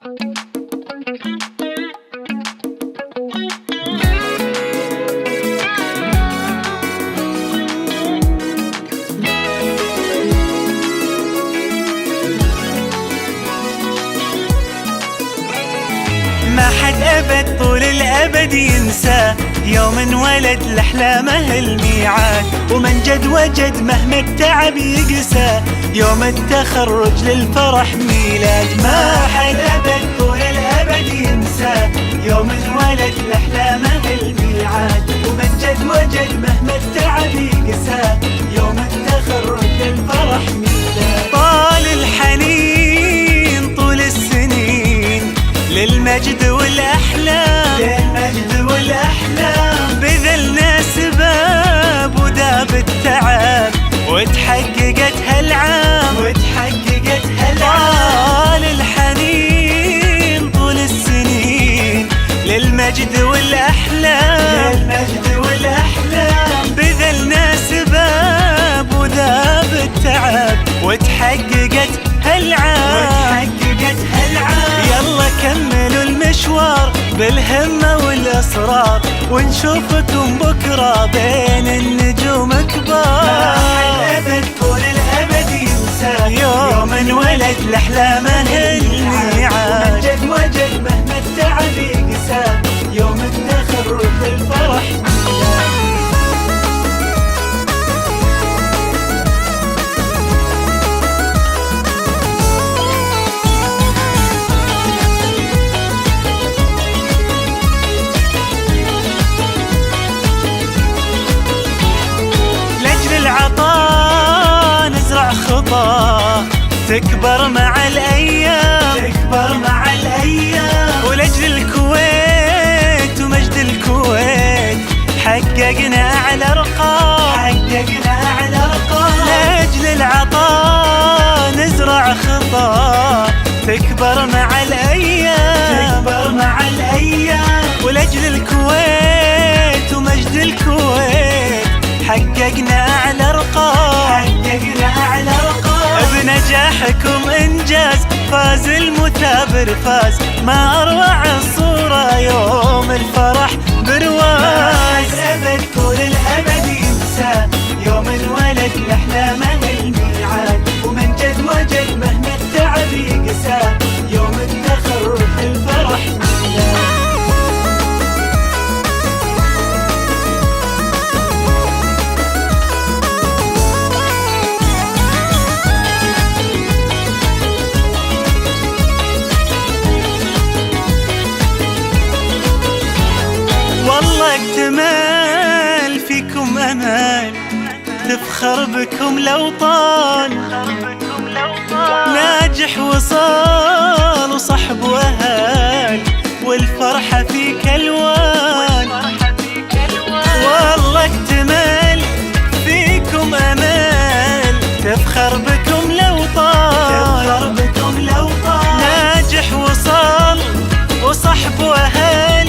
ما حد أبد طول الأبد ينسى يوم انولد لأحلامه الميعاد، ومن جد وجد مهما التعب يقسى يوم التخرج للفرح ميلاد. ما حد أبد طول الأبد ينسى يوم انولد لأحلامه الميعاد، ومن جد وجد مهما التعب يقسى يوم التخرج للفرح ميلاد. طال الحنين طول السنين للمجد والأحلام، للمجد والأحلام، بذلنا سباب وداب التعب وتحققت هالعام، وتحققت هالعام. طال الحنين طول السنين للمجد والأحلام، للمجد والأحلام، بذلنا سباب وداب التعب وتحققت هالعام، وتحققت هالعام. يلا كملوا المشوار بالهمة والإصرار، ونشوفكم بكرة بين النجوم كبار. ما حد أبد طول الأبد ينسى يوم انولد لأحلامه الميعاد، ومن جد وجد مهما التعب يقسى يوم التخرج للفرح ميلاد. العطاء نزرع خطى تكبر مع الأيام، تكبر مع الأيام، ولأجل الكويت ومجد الكويت حققنا أعلى أرقام، حققنا أعلى أرقام. لأجل العطاء نزرع خطى تكبر مع الأيام، تكبر مع الأيام، ولأجل الكويت ومجد الكويت حققنا أعلى أرقام، حققنا أعلى أرقام. بنجاحكم إنجاز فاز المثابر فاز، ما أروع الصورة يوم الفرح برواز. ما أبد طول الأبد ينسى يوم انولد لأحلامه الميعاد، ومن جد وجد مهما التعب يقسى يوم التخرج للفرح ميلاد. والله اكتمال فيكم أمال، تفخر بكم الأوطان، ناجح وصال وصحب وأهال، والفرحة فيك ألوان. والله اكتمال فيكم أمال، تفخر بكم الأوطان، تفخر بكم الأوطان، ناجح وصال وصحب وأهال،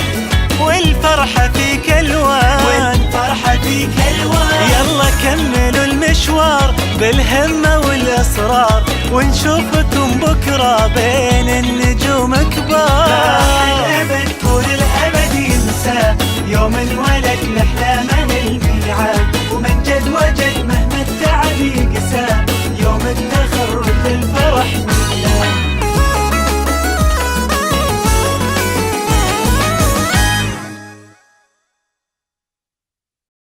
والفرحة فيك ألوان، والفرحة فيك ألوان. يلا كملوا المشوار بالهمة والإصرار، ونشوفكم بكرة بين